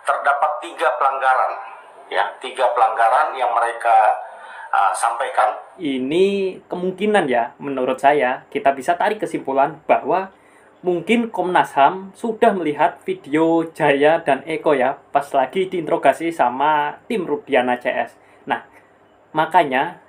terdapat 3 pelanggaran, ya, 3 pelanggaran yang mereka sampaikan. Ini kemungkinan ya, menurut saya kita bisa tarik kesimpulan bahwa mungkin Komnas HAM sudah melihat video Jaya dan Eko ya, pas lagi diinterogasi sama tim Rudiana CS. Nah, makanya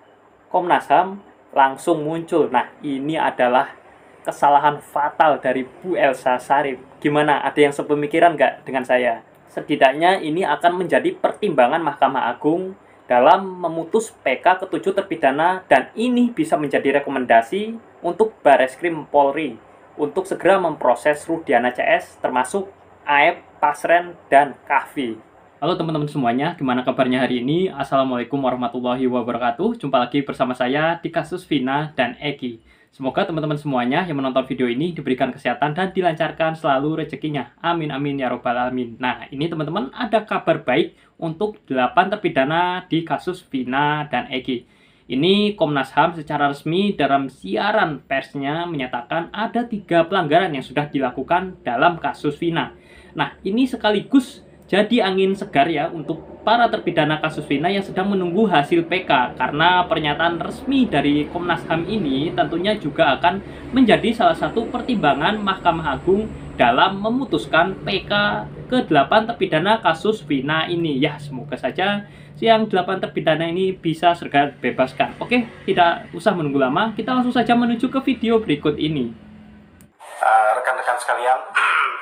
Komnas HAM langsung muncul. Nah, ini adalah kesalahan fatal dari Bu Elsa Sharif. Gimana? Ada yang sepemikiran nggak dengan saya? Setidaknya ini akan menjadi pertimbangan Mahkamah Agung dalam memutus PK ke-7 terpidana, dan ini bisa menjadi rekomendasi untuk Bareskrim Polri untuk segera memproses Rudiana CS termasuk Aep, Pasren, dan Kahfi. Halo teman-teman semuanya, gimana kabarnya hari ini? Assalamualaikum warahmatullahi wabarakatuh. Jumpa lagi bersama saya di kasus Vina dan Eki. Semoga teman-teman semuanya yang menonton video ini diberikan kesehatan dan dilancarkan selalu rezekinya. Amin amin ya robbal alamin. Nah, ini teman-teman ada kabar baik untuk 8 terpidana di kasus Vina dan Eki. Ini Komnas HAM secara resmi dalam siaran persnya menyatakan ada 3 pelanggaran yang sudah dilakukan dalam kasus Vina. Nah, ini sekaligus jadi angin segar ya untuk para terpidana kasus Vina yang sedang menunggu hasil PK, karena pernyataan resmi dari Komnas HAM ini tentunya juga akan menjadi salah satu pertimbangan Mahkamah Agung dalam memutuskan PK ke-8 terpidana kasus Vina ini. Ya, semoga saja yang 8 terpidana ini bisa segera dibebaskan. Oke, tidak usah menunggu lama, kita langsung saja menuju ke video berikut ini. Rekan-rekan sekalian,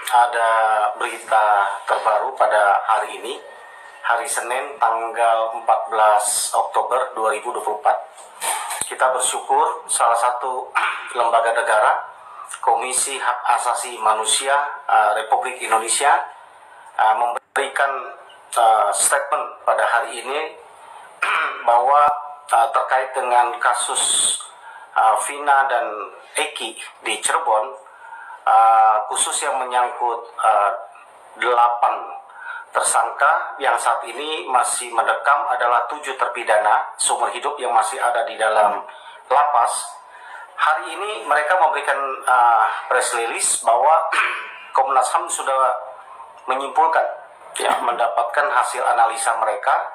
ada berita terbaru pada hari ini, hari Senin tanggal 14 Oktober 2024. Kita bersyukur salah satu lembaga negara, Komisi Hak Asasi Manusia Republik Indonesia, memberikan statement pada hari ini bahwa terkait dengan kasus Vina dan Eki di Cirebon, khusus yang menyangkut 8 tersangka yang saat ini masih mendekam adalah 7 terpidana seumur hidup yang masih ada di dalam lapas. Hari ini mereka memberikan press release bahwa Komnas HAM sudah menyimpulkan, ya, mendapatkan hasil analisa mereka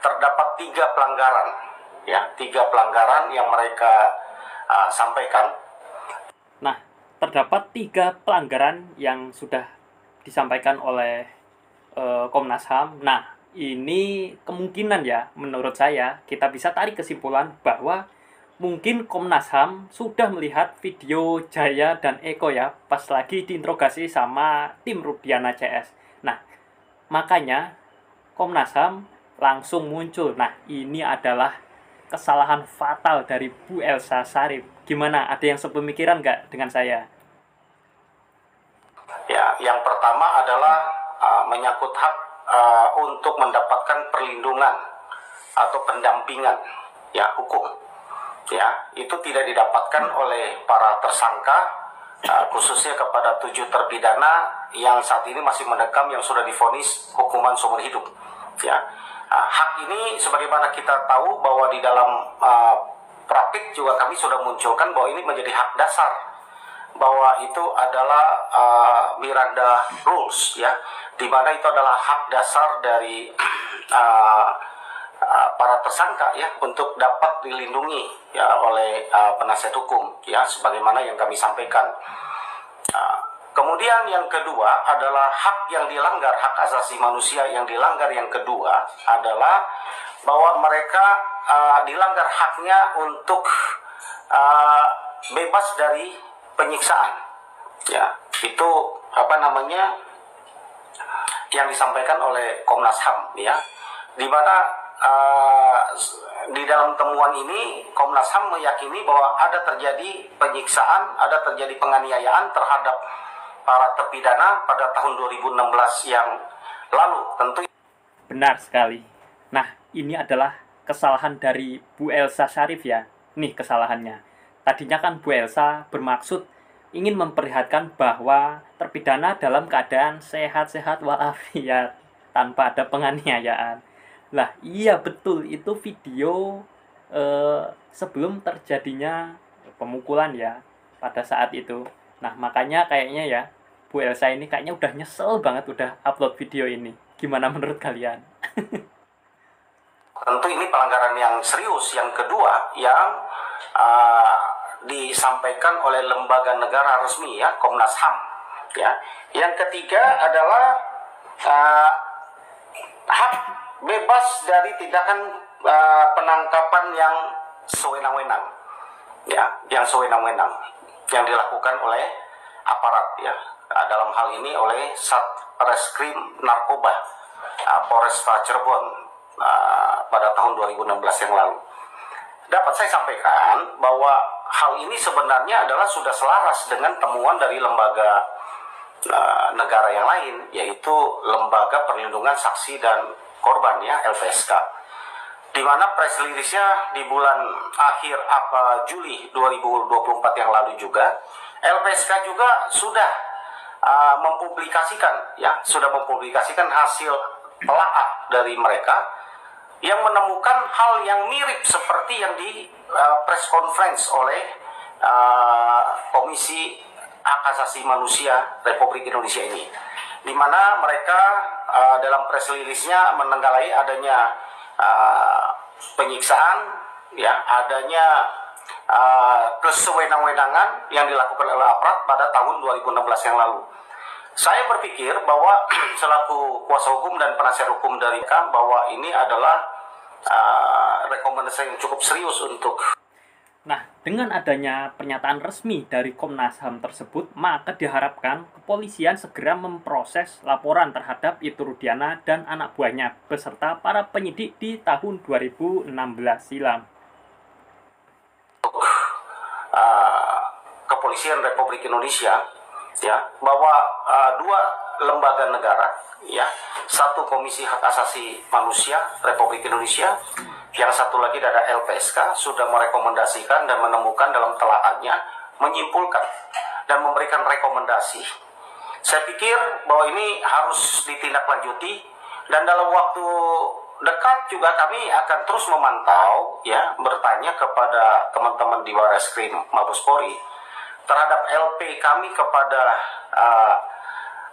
terdapat 3 pelanggaran, ya, 3 pelanggaran yang mereka sampaikan. Nah, terdapat 3 pelanggaran yang sudah disampaikan oleh Komnas HAM. Nah, ini kemungkinan ya, menurut saya kita bisa tarik kesimpulan bahwa mungkin Komnas HAM sudah melihat video Jaya dan Eko ya, pas lagi diinterogasi sama tim Rudiana CS. Nah, makanya Komnas HAM langsung muncul. Nah, ini adalah kesalahan fatal dari Bu Elsa Sharif. Gimana? Ada yang sepemikiran nggak dengan saya? Ya, yang pertama adalah menyangkut hak untuk mendapatkan perlindungan atau pendampingan, ya, hukum. Ya, itu tidak didapatkan oleh para tersangka, khususnya kepada 7 terpidana yang saat ini masih mendekam yang sudah divonis hukuman seumur hidup. Ya, hak ini sebagaimana kita tahu bahwa di dalam praktik juga kami sudah munculkan bahwa ini menjadi hak dasar, bahwa itu adalah Miranda Rules, ya, di mana itu adalah hak dasar dari para tersangka, ya, untuk dapat dilindungi, ya, oleh penasihat hukum, ya, sebagaimana yang kami sampaikan. Kemudian yang kedua adalah hak yang dilanggar, hak asasi manusia yang dilanggar. Yang kedua adalah bahwa mereka dilanggar haknya untuk bebas dari penyiksaan, ya, itu yang disampaikan oleh Komnas HAM, ya, di mana di dalam temuan ini Komnas HAM meyakini bahwa ada terjadi penyiksaan, ada terjadi penganiayaan terhadap para terpidana pada tahun 2016 yang lalu. Tentu benar sekali. Nah, ini adalah kesalahan dari Bu Elsa Sharif ya. Nih kesalahannya. Tadinya kan Bu Elsa bermaksud ingin memperlihatkan bahwa terpidana dalam keadaan sehat-sehat walafiat tanpa ada penganiayaan. Lah, iya betul, itu video sebelum terjadinya pemukulan ya pada saat itu. Nah, makanya kayaknya ya Bu Elsa ini kayaknya udah nyesel banget udah upload video ini. Gimana menurut kalian? Tentu ini pelanggaran yang serius. Yang kedua yang uh, disampaikan oleh lembaga negara resmi ya, Komnas HAM ya. Yang ketiga adalah uh, hak bebas dari tindakan penangkapan yang sewenang-wenang ya, yang sewenang-wenang yang dilakukan oleh aparat ya, dalam hal ini oleh Satreskrim Narkoba Polresta Cirebon pada tahun 2016 yang lalu. Dapat saya sampaikan bahwa hal ini sebenarnya adalah sudah selaras dengan temuan dari lembaga negara yang lain, yaitu Lembaga Perlindungan Saksi dan Korban ya, LPSK, di mana press release-nya di bulan akhir Juli 2024 yang lalu juga, LPSK juga sudah mempublikasikan hasil telaah dari mereka yang menemukan hal yang mirip seperti yang di press conference oleh Komisi Hak Asasi Manusia Republik Indonesia ini, di mana mereka dalam press release-nya menenggalai adanya penyiksaan, ya, adanya kesewenang-wenangan yang dilakukan oleh aparat pada tahun 2016 yang lalu. Saya berpikir bahwa selaku kuasa hukum dan penasihat hukum dari mereka bahwa ini adalah rekomendasi yang cukup serius untuk. Nah, dengan adanya pernyataan resmi dari Komnas HAM tersebut, maka diharapkan kepolisian segera memproses laporan terhadap Itu Rudiana dan anak buahnya beserta para penyidik di tahun 2016 silam. Kepolisian Republik Indonesia ya, bahwa dua lembaga negara ya, satu Komisi Hak Asasi Manusia Republik Indonesia, yang satu lagi ada LPSK, sudah merekomendasikan dan menemukan dalam telaahnya, menyimpulkan dan memberikan rekomendasi. Saya pikir bahwa ini harus ditindaklanjuti, dan dalam waktu dekat juga kami akan terus memantau ya, bertanya kepada teman-teman di Barreskrim Mabes Polri terhadap LP kami kepada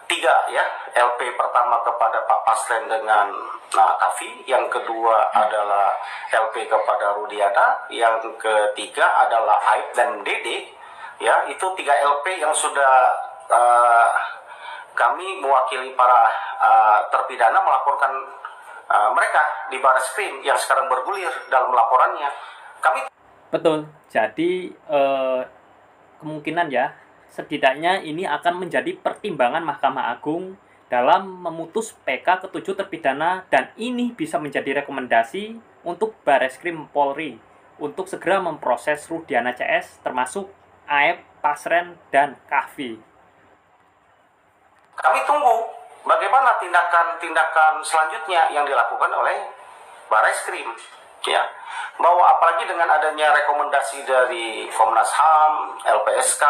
tiga ya, LP pertama kepada Pak Paslen dengan Kavi, yang kedua adalah LP kepada Rudiana, yang ketiga adalah Aib dan Dede ya. Itu tiga LP yang sudah kami mewakili para terpidana melaporkan mereka di Barreskrim yang sekarang bergulir dalam laporannya. Kami betul. Jadi kemungkinan ya, setidaknya ini akan menjadi pertimbangan Mahkamah Agung dalam memutus PK ke-7 terpidana, dan ini bisa menjadi rekomendasi untuk Barreskrim Polri untuk segera memproses Rudiana CS termasuk Aep, Pasren, dan Kahvi. Kami tunggu bagaimana tindakan-tindakan selanjutnya yang dilakukan oleh Barreskrim ya, bahwa apalagi dengan adanya rekomendasi dari Komnas HAM, LPSK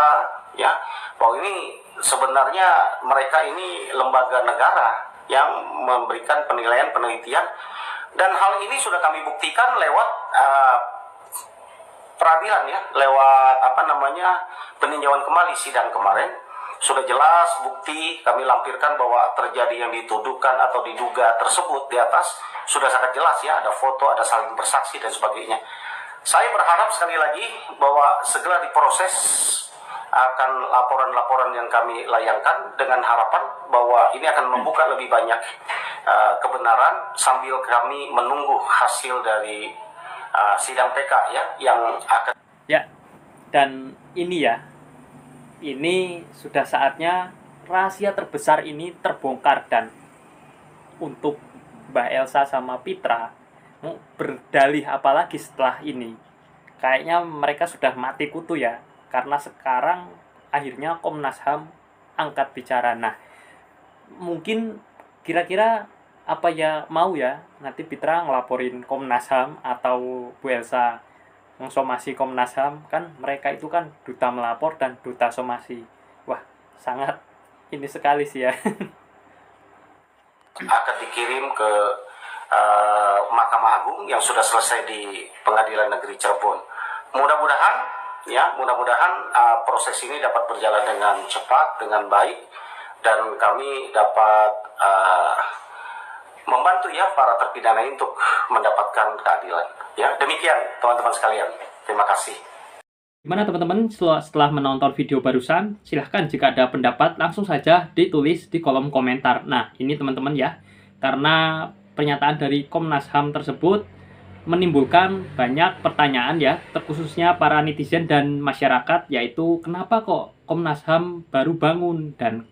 ya, bahwa ini sebenarnya mereka ini lembaga negara yang memberikan penilaian penelitian, dan hal ini sudah kami buktikan lewat peradilan ya, lewat peninjauan kembali sidang kemarin. Sudah jelas bukti kami lampirkan bahwa terjadi yang dituduhkan atau diduga tersebut di atas sudah sangat jelas ya, ada foto, ada saling bersaksi dan sebagainya. Saya berharap sekali lagi bahwa segera diproses akan laporan-laporan yang kami layangkan, dengan harapan bahwa ini akan membuka lebih banyak kebenaran sambil kami menunggu hasil dari sidang PK ya, yang akan ya. Dan ini ya, ini sudah saatnya rahasia terbesar ini terbongkar, dan untuk Mbak Elsa sama Pitra mau berdalih apalagi setelah ini? Kayaknya mereka sudah mati kutu ya, karena sekarang akhirnya Komnas HAM angkat bicara. Nah, mungkin kira-kira apa ya, mau ya nanti Pitra ngelaporin Komnas HAM atau Bu Elsa somasi Komnas HAM, kan mereka itu kan duta melapor dan duta somasi. Wah, sangat ini sekali sih ya. akan dikirim ke Mahkamah Agung yang sudah selesai di Pengadilan Negeri Cirebon. Mudah-mudahan proses ini dapat berjalan dengan cepat, dengan baik, dan kami dapat membantu ya para terpidana untuk mendapatkan keadilan. Ya, demikian teman-teman sekalian. Terima kasih. Gimana teman-teman setelah menonton video barusan? Silahkan jika ada pendapat langsung saja ditulis di kolom komentar. Nah ini teman-teman ya, karena pernyataan dari Komnas HAM tersebut menimbulkan banyak pertanyaan ya, terkhususnya para netizen dan masyarakat, yaitu kenapa kok Komnas HAM baru bangun? Dan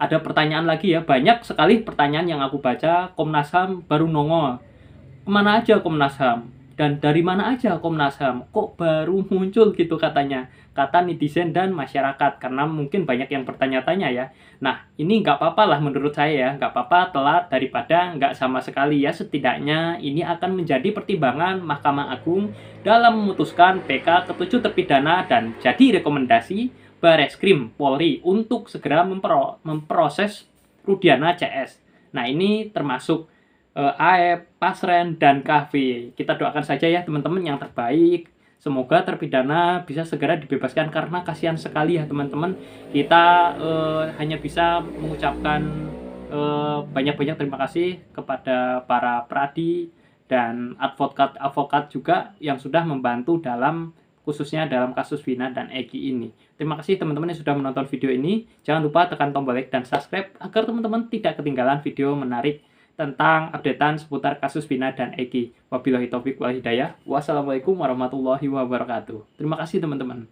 ada pertanyaan lagi ya, banyak sekali pertanyaan yang aku baca. Komnas HAM baru nongol, kemana aja Komnas HAM? Dan dari mana aja Komnas HAM? Kok baru muncul gitu katanya, kata netizen dan masyarakat, karena mungkin banyak yang bertanya-tanya ya. Nah ini nggak apa-apa lah menurut saya ya, nggak apa-apa telat daripada nggak sama sekali ya. Setidaknya ini akan menjadi pertimbangan Mahkamah Agung dalam memutuskan PK ketujuh terpidana dan jadi rekomendasi Bareskrim Polri untuk segera memproses Rudiana CS. Nah ini termasuk AEP, Pasren, dan KV. Kita doakan saja ya teman-teman yang terbaik. Semoga terpidana bisa segera dibebaskan karena kasihan sekali ya teman-teman. Kita hanya bisa mengucapkan banyak-banyak terima kasih kepada para pradi dan advokat juga yang sudah membantu khususnya dalam kasus Vina dan Egi ini. Terima kasih teman-teman yang sudah menonton video ini. Jangan lupa tekan tombol like dan subscribe agar teman-teman tidak ketinggalan video menarik tentang updatean seputar kasus Vina dan Egi. Wabillahi taufiq wal hidayah. Wassalamualaikum warahmatullahi wabarakatuh. Terima kasih teman-teman.